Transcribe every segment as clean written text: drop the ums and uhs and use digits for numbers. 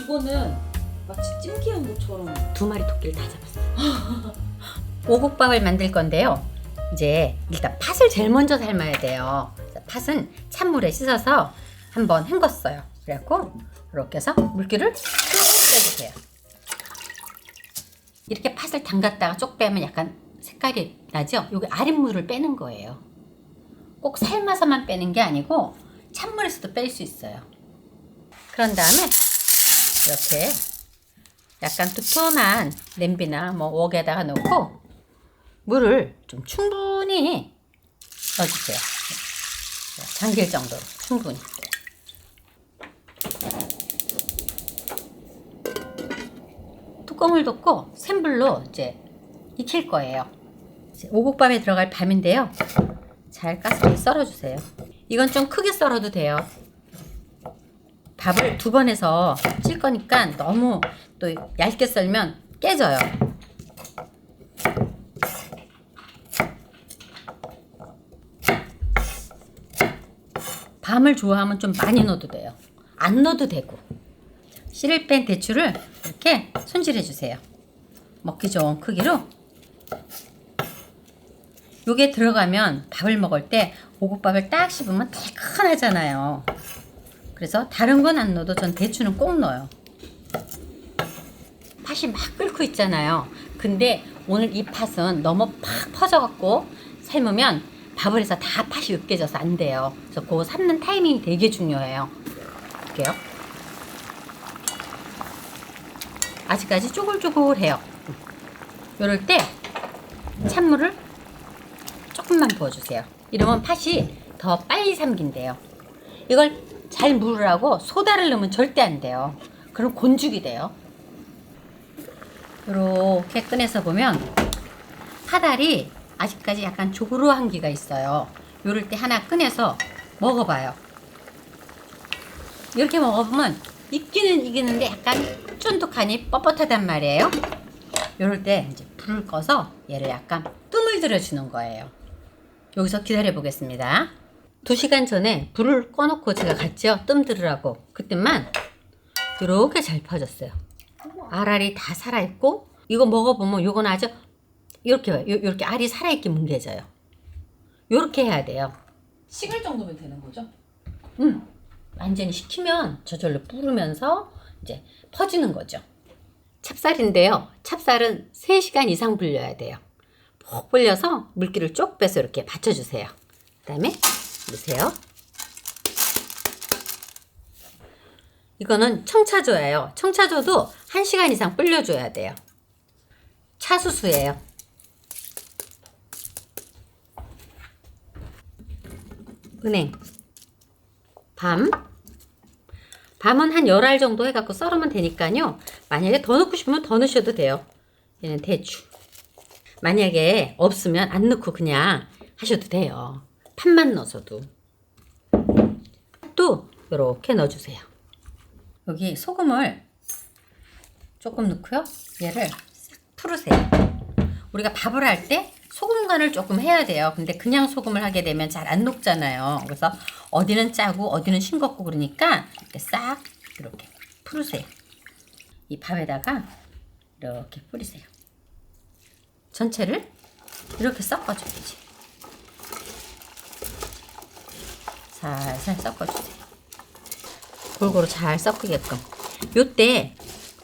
이거는 마치 찜기한 것처럼. 두 마리 토끼를 다 잡았어요. 오곡밥을 만들 건데요. 이제 일단 팥을 제일 먼저 삶아야 돼요. 팥은 찬물에 씻어서 한번 헹궜어요. 그래갖고 이렇게 해서 물기를 쭉 빼주세요. 이렇게 팥을 담갔다가 쪽 빼면 약간 색깔이 나죠? 여기 아랫물을 빼는 거예요. 꼭 삶아서만 빼는 게 아니고 찬물에서도 뺄 수 있어요. 그런 다음에 이렇게 약간 두툼한 냄비나 뭐 웍에다가 넣고 물을 좀 충분히 넣어주세요. 잠길 정도로 충분히. 뚜껑을 덮고 센 불로 이제 익힐 거예요. 이제 오곡밥에 들어갈 밤인데요. 잘 가스레인지 썰어주세요. 이건 좀 크게 썰어도 돼요. 밥을 두 번 해서 찔 거니까 너무 또 얇게 썰면 깨져요. 밤을 좋아하면 좀 많이 넣어도 돼요. 안 넣어도 되고. 씨를 뺀 대추를 이렇게 손질해 주세요. 먹기 좋은 크기로. 요게 들어가면 밥을 먹을 때 오곡밥을 딱 씹으면 달큰하잖아요. 그래서 다른 건 안 넣어도 전 대추는 꼭 넣어요. 팥이 막 끓고 있잖아요. 근데 오늘 이 팥은 너무 팍 퍼져갖고 삶으면 밥을 해서 다 팥이 으깨져서 안 돼요. 그래서 그거 삶는 타이밍이 되게 중요해요. 볼게요. 아직까지 쪼글쪼글해요. 이럴 때 찬물을 조금만 부어주세요. 이러면 팥이 더 빨리 삼긴대요. 이걸 잘 무르라고 소다를 넣으면 절대 안 돼요. 그럼 곤죽이 돼요. 이렇게 꺼내서 보면 팥알이 아직까지 약간 조그로한 기가 있어요. 이럴 때 하나 꺼내서 먹어봐요. 이렇게 먹어보면 익기는 익이는데 약간 쫀득하니 뻣뻣하단 말이에요. 이럴 때 이제 불을 꺼서 얘를 약간 뜸을 들여주는 거예요. 여기서 기다려 보겠습니다. 2시간 전에 불을 꺼놓고 제가 갔죠. 뜸 들으라고. 그때만 이렇게 잘 퍼졌어요. 알알이 다 살아있고, 이거 먹어보면 요건 아주 이렇게 알이 살아있게 뭉개져요. 요렇게 해야 돼요. 식을 정도면 되는 거죠? 완전히 식히면 저절로 불으면서 이제 퍼지는 거죠. 찹쌀인데요. 찹쌀은 3시간 이상 불려야 돼요. 푹 불려서 물기를 쭉 빼서 이렇게 받쳐주세요. 그 다음에 넣으세요. 이거는 청차조예요. 청차조도 1시간 이상 불려줘야 돼요. 차수수예요. 은행, 밤은 한 10알 정도 해갖고 썰으면 되니까요. 만약에 더 넣고 싶으면 더 넣으셔도 돼요. 얘는 대추. 만약에 없으면 안 넣고 그냥 하셔도 돼요. 팥만 넣어서도. 또 이렇게 넣어주세요. 여기 소금을 조금 넣고요. 얘를 싹 풀으세요. 우리가 밥을 할 때 소금 간을 조금 해야 돼요. 근데 그냥 소금을 하게 되면 잘 안 녹잖아요. 그래서 어디는 짜고 어디는 싱겁고 그러니까 이렇게 싹 이렇게 풀으세요. 이 밥에다가 이렇게 뿌리세요. 전체를 이렇게 섞어줘야지. 살살 섞어주세요. 골고루 잘 섞이게끔. 요때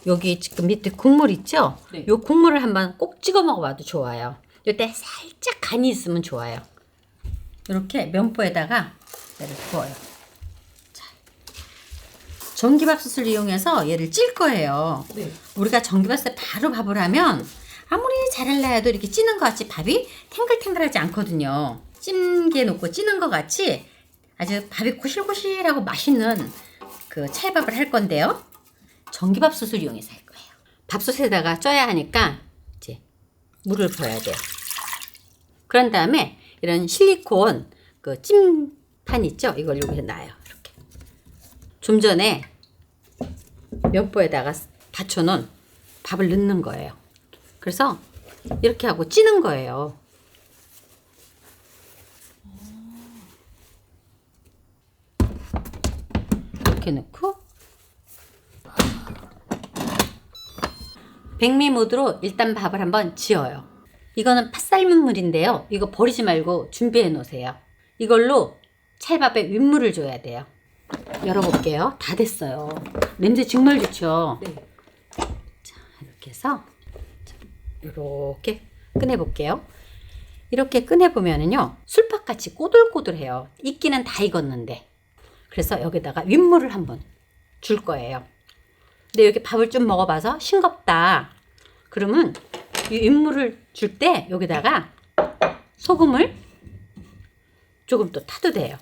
여기 지금 밑에 국물 있죠? 네. 요 국물을 한번 꼭 찍어 먹어봐도 좋아요. 요때 살짝 간이 있으면 좋아요. 이렇게 면포에다가 얘를 부어요. 자, 전기밥솥을 이용해서 얘를 찔 거예요. 네. 우리가 전기밥솥에 바로 밥을 하면 아무리 잘할라 해도 이렇게 찌는 것 같이 밥이 탱글탱글하지 않거든요. 찜기에 놓고 찌는 것 같이 아주 밥이 고실고실하고 맛있는 그 찰밥을 할 건데요. 전기밥솥을 이용해서 할 거예요. 밥솥에다가 쪄야 하니까 이제 물을 부어야 돼요. 그런 다음에 이런 실리콘 그 찜판 있죠? 이걸 여기에 놔요. 이렇게. 좀 전에 면보에다가 받쳐놓은 밥을 넣는 거예요. 그래서 이렇게 하고 찌는 거예요. 이렇게 넣고 백미모드로 일단 밥을 한번 지어요. 이거는 팥 삶은 물인데요. 이거 버리지 말고 준비해 놓으세요. 이걸로 찰밥에 윗물을 줘야 돼요. 열어볼게요. 다 됐어요. 냄새 정말 좋죠? 네. 자, 이렇게 해서 이렇게 꺼내볼게요. 이렇게 꺼내보면은요, 술밥같이 꼬들꼬들해요. 익기는 다 익었는데. 그래서 여기다가 윗물을 한번 줄 거예요. 근데 여기 밥을 좀 먹어봐서 싱겁다. 그러면 이 윗물을 줄 때 여기다가 소금을 조금 또 타도 돼요.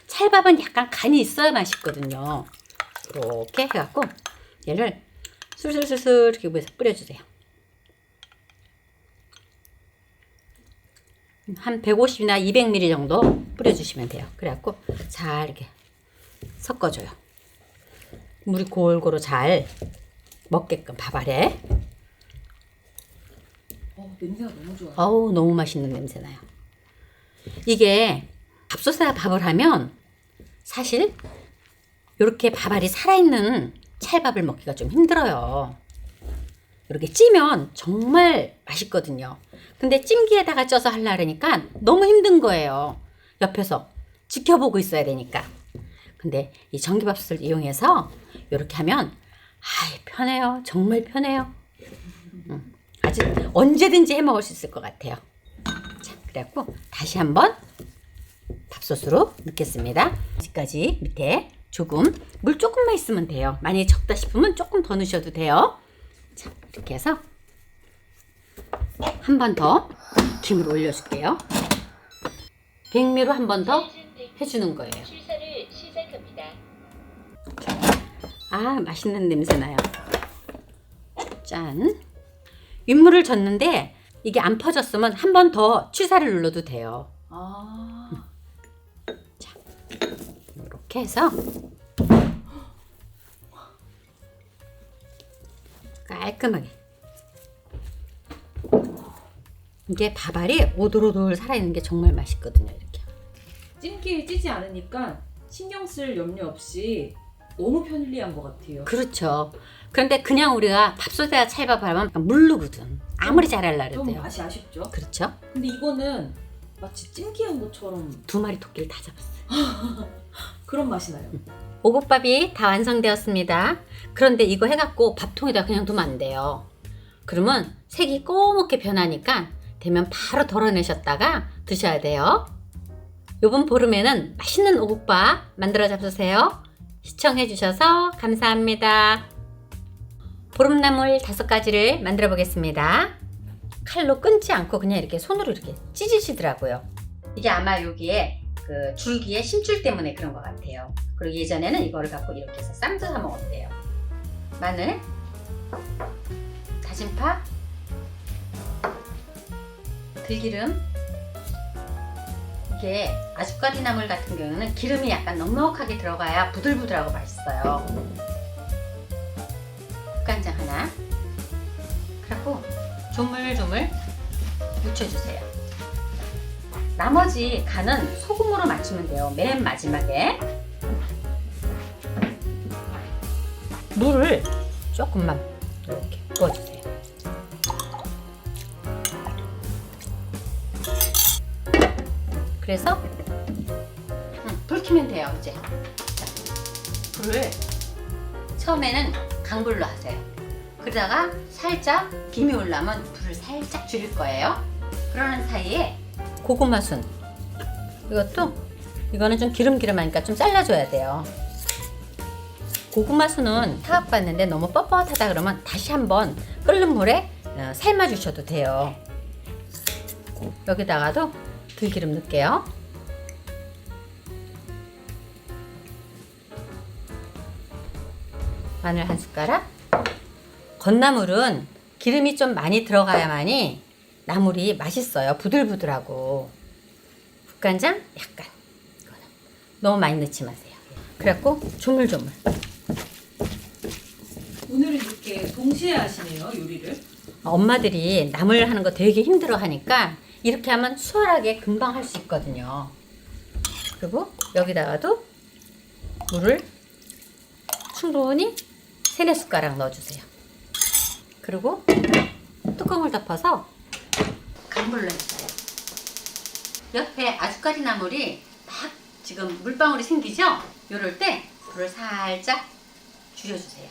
찰밥은 약간 간이 있어야 맛있거든요. 이렇게 해갖고 얘를 술술술술 이렇게 위에서 뿌려주세요. 한 150이나 200ml 정도 뿌려주시면 돼요. 그래갖고 잘 이렇게 섞어줘요. 물이 골고루 잘 먹게끔 밥 아래. 냄새가 너무 좋아요. 어우, 너무 맛있는 냄새 나요. 이게 밥솥에다 밥을 하면 사실 이렇게 밥알이 살아있는 찰밥을 먹기가 좀 힘들어요. 이렇게 찌면 정말 맛있거든요. 근데 찜기에다가 쪄서 하려니까 너무 힘든 거예요. 옆에서 지켜보고 있어야 되니까. 근데 이 전기밥솥을 이용해서 이렇게 하면 편해요. 정말 편해요. 아주 언제든지 해 먹을 수 있을 것 같아요. 자, 그래갖고 다시 한번 밥솥으로 넣겠습니다. 여기까지 밑에 조금 물 조금만 있으면 돼요. 만약에 적다 싶으면 조금 더 넣으셔도 돼요. 자, 이렇게 해서 한 번 더 김을 올려줄게요. 백미로 한 번 더 해주는 거예요. 맛있는 냄새 나요. 짠. 윗물을 줬는데 이게 안 퍼졌으면 한 번 더 취사를 눌러도 돼요. 자, 이렇게 해서 깔끔하게. 이게 밥알이 오돌오돌 살아있는 게 정말 맛있거든요. 이렇게. 찜기에 찌지 않으니까 신경 쓸 염려 없이 너무 편리한 것 같아요. 그렇죠. 그런데 그냥 우리가 밥솥에다 찰밥을 하면 물르거든. 아무리 잘하려 좀 그래도요. 맛이 아쉽죠? 그렇죠. 근데 이거는 마치 찜기한 것처럼 2마리 토끼를 다 잡았어요. 그런 맛이 나요. 오곡밥이 다 완성되었습니다. 그런데 이거 해갖고 밥통에다 그냥 두면 안 돼요. 그러면 색이 꼬맣게 변하니까 되면 바로 덜어내셨다가 드셔야 돼요. 요번 보름에는 맛있는 오곡밥 만들어 잡수세요. 시청해주셔서 감사합니다. 보름나물 5가지를 만들어 보겠습니다. 칼로 끊지 않고 그냥 이렇게 손으로 이렇게 찢으시더라고요. 이게 아마 여기에 그 줄기에 심줄 때문에 그런 것 같아요. 그리고 예전에는 이거를 갖고 이렇게 해서 쌈도 사 먹었대요. 마늘, 다진파, 들기름. 이게 아주까리 나물 같은 경우는 기름이 약간 넉넉하게 들어가야 부들부들하고 맛있어요. 국간장 하나. 그리고 조물조물 묻혀주세요. 나머지 간은 소금으로 맞추면 돼요. 맨 마지막에 물을 조금만 이렇게 부어주세요. 그래서 불 켜면 돼요. 이제 자, 불을 처음에는 강불로 하세요. 그러다가 살짝 김이 올라면 불을 살짝 줄일 거예요. 그러는 사이에 고구마순, 이거는 좀 기름기름하니까 좀 잘라줘야 돼요. 고구마순은 타각받는데 너무 뻣뻣하다 그러면 다시 한번 끓는 물에 삶아주셔도 돼요. 여기다가도 들기름 넣을게요. 마늘 1숟가락. 건나물은 기름이 좀 많이 들어가야만이 나물이 맛있어요. 부들부들하고. 국간장 약간. 이거는 너무 많이 넣지 마세요. 그래갖고 조물조물. 오늘은 이렇게 동시에 하시네요, 요리를. 엄마들이 나물 하는 거 되게 힘들어 하니까 이렇게 하면 수월하게 금방 할 수 있거든요. 그리고 여기다가도 물을 충분히 3-4숟가락 넣어주세요. 그리고 뚜껑을 덮어서 강불로 했어요. 옆에 아주까리 나물이 막 지금 물방울이 생기죠? 이럴 때 불을 살짝 줄여주세요.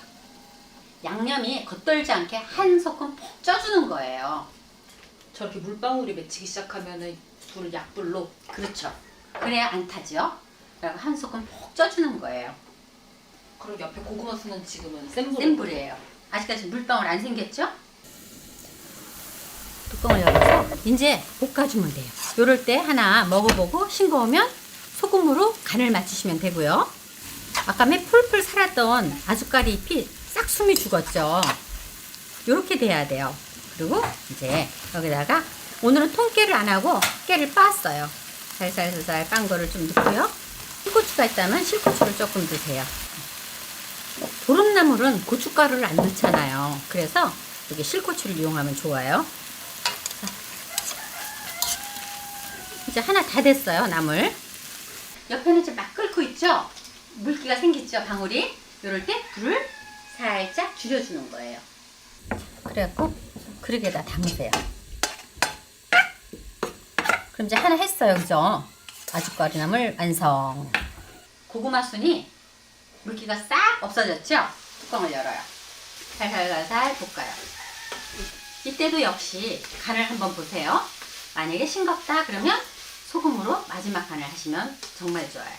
양념이 겉돌지 않게 한 소끔 푹 쪄주는 거예요. 저렇게 물방울이 맺히기 시작하면은 불을 약불로. 그렇죠. 그래야 안 타죠. 그리고 한 소끔 푹 쪄주는 거예요. 그리고 옆에 고구마 수는 지금은 센 불. 센 불이에요. 아직까지 물방울 안 생겼죠? 뚜껑을 열어서 이제 볶아주면 돼요. 요럴 때 하나 먹어보고 싱거우면 소금으로 간을 맞추시면 되고요. 아까 매 풀풀 살았던 아주까리 잎이 싹 숨이 죽었죠. 요렇게 돼야 돼요. 그리고 이제 여기다가 오늘은 통깨를 안 하고 깨를 빻았어요. 살살살살 빻은 거를 좀 넣고요. 실고추가 있다면 실고추를 조금 드세요. 보름나물은 고춧가루를 안 넣잖아요. 그래서 여기 실고추를 이용하면 좋아요. 이제 하나 다 됐어요, 나물. 옆에는 이제 막 끓고 있죠? 물기가 생겼죠, 방울이? 이럴 때 불을 살짝 줄여주는 거예요. 그래갖고 그릇에다 담으세요. 그럼 이제 하나 했어요, 그죠? 아주까리 나물 완성. 고구마 순이 물기가 싹 없어졌죠? 뚜껑을 열어요. 살살살살 볶아요. 이때도 역시 간을 한번 보세요. 만약에 싱겁다 그러면 소금으로 마지막 간을 하시면 정말 좋아요.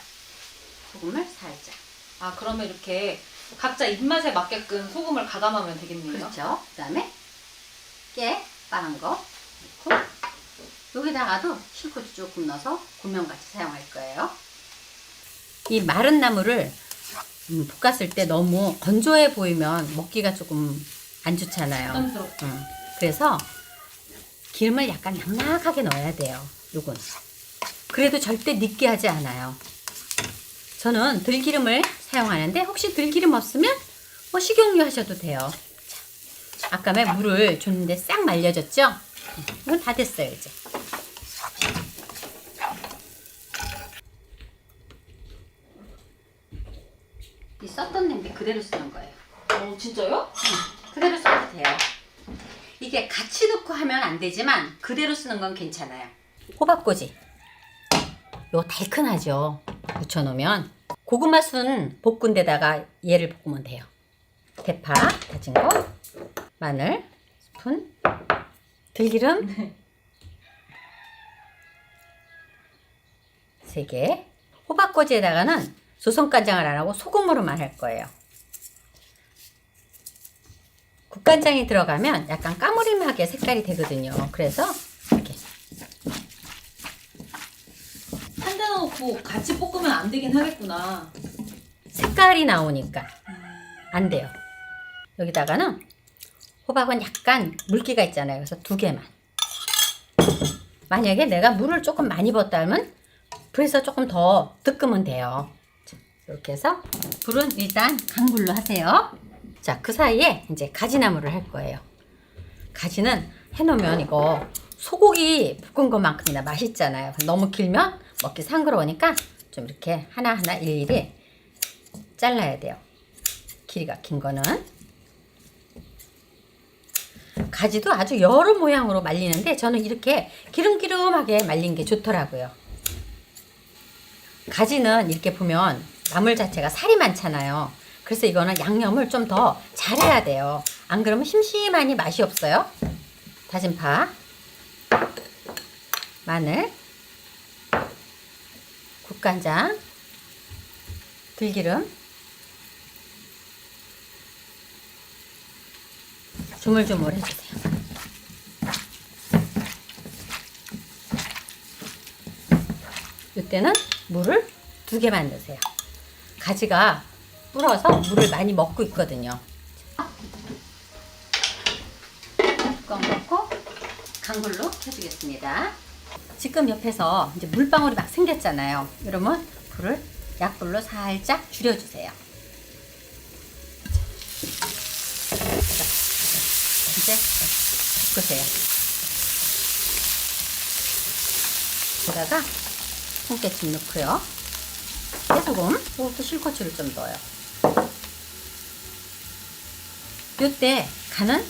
소금을 살짝. 아, 그러면 이렇게 각자 입맛에 맞게끔 소금을 가감하면 되겠네요. 그렇죠. 그 다음에 깨 빠른 거 넣고 여기다가도 실고추 조금 넣어서 고명같이 사용할 거예요. 이 마른 나물을 볶았을 때 너무 건조해 보이면 먹기가 조금 안 좋잖아요. 부담스럽죠. 그래서 기름을 약간 낭낙하게 넣어야 돼요. 요건. 그래도 절대 느끼하지 않아요. 저는 들기름을 사용하는데 혹시 들기름 없으면 뭐 식용유 하셔도 돼요. 자, 아까 물을 줬는데 싹 말려졌죠? 이건 다 됐어요, 이제. 이 썼던 냄비 그대로 쓰는 거예요. 진짜요? 그대로 써도 돼요. 이게 같이 넣고 하면 안 되지만 그대로 쓰는 건 괜찮아요. 호박꼬지. 요 달큰하죠. 묻혀놓으면 고구마 순 볶은 데다가 얘를 볶으면 돼요. 대파 다진 거, 마늘 스푼, 들기름 3개. 호박꼬지에다가는 조선간장을 안 하고 소금으로만 할 거예요. 국간장이 들어가면 약간 까무림하게 색깔이 되거든요. 그래서 이렇게 한 대 넣고 같이 볶으면 안 되긴 하겠구나. 색깔이 나오니까 안 돼요. 여기다가는 호박은 약간 물기가 있잖아요. 그래서 2개만. 만약에 내가 물을 조금 많이 붓다면 불에서 조금 더 뜯으면 돼요. 자, 이렇게 해서 불은 일단 강불로 하세요. 자, 그 사이에 이제 가지나물을 할 거예요. 가지는 해놓으면 이거 소고기 볶은 것만큼이나 맛있잖아요. 너무 길면 먹기 상그러우니까 좀 이렇게 하나하나 일일이 잘라야 돼요. 길이가 긴 거는. 가지도 아주 여러 모양으로 말리는데 저는 이렇게 기름기름하게 말린 게 좋더라고요. 가지는 이렇게 보면 나물 자체가 살이 많잖아요. 그래서 이거는 양념을 좀 더 잘해야 돼요. 안 그러면 심심하니 맛이 없어요. 다진 파, 마늘, 국간장, 들기름, 조물조물 해주세요. 이때는 물을 2개만 넣으세요. 가지가 불어서 물을 많이 먹고 있거든요. 뚜껑 덮고 강불로 켜주겠습니다. 지금 옆에서 이제 물방울이 막 생겼잖아요. 그러면 불을 약불로 살짝 줄여주세요. 자, 이제 볶으세요. 여기다가 통깨집 넣고요. 깨소금, 이것도 실고추를 좀 넣어요. 이때 간은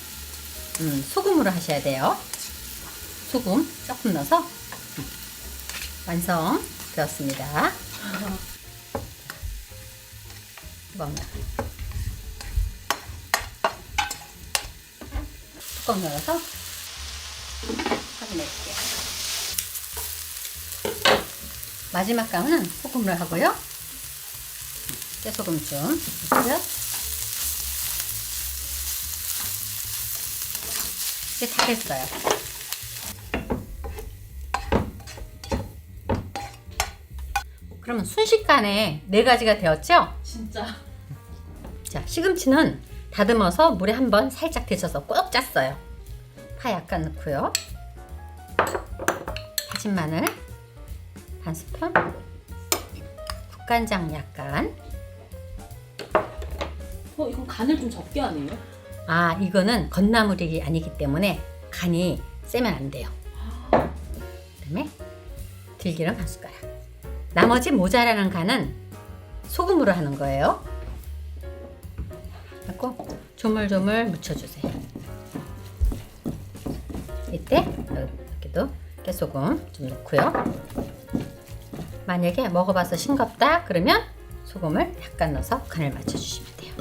소금으로 하셔야 돼요. 소금 조금 넣어서 완성 되었습니다. 뚜껑 열어서 확인해 볼게요. 마지막 감은 소금을 하고요. 깨소금 좀 넣고요. 이제 다 됐어요. 그러면 순식간에 4가지가 되었죠? 진짜. 자, 시금치는 다듬어서 물에 한번 살짝 데쳐서 꼭 짰어요. 파 약간 넣고요. 다진 마늘 반 스푼, 국간장 약간. 이건 간을 좀 적게 하네요. 아, 이거는 건나물이 아니기 때문에 간이 세면 안 돼요. 그다음에 들기름 한 숟가락. 나머지 모자라는 간은 소금으로 하는 거예요. 그리고 조물조물 묻혀주세요. 이때 여기도 깨소금 좀 넣고요. 만약에 먹어봐서 싱겁다 그러면 소금을 약간 넣어서 간을 맞춰주시면 돼요.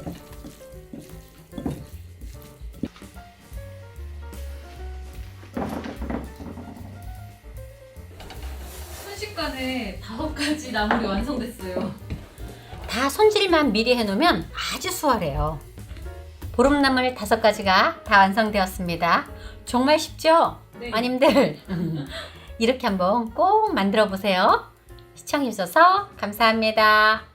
순식간에 5가지 나물이 완성됐어요. 다 손질만 미리 해놓으면 아주 수월해요. 보름나물 5가지가 다 완성되었습니다. 정말 쉽죠? 네. 마님들 이렇게 한번 꼭 만들어 보세요. 시청해주셔서 감사합니다.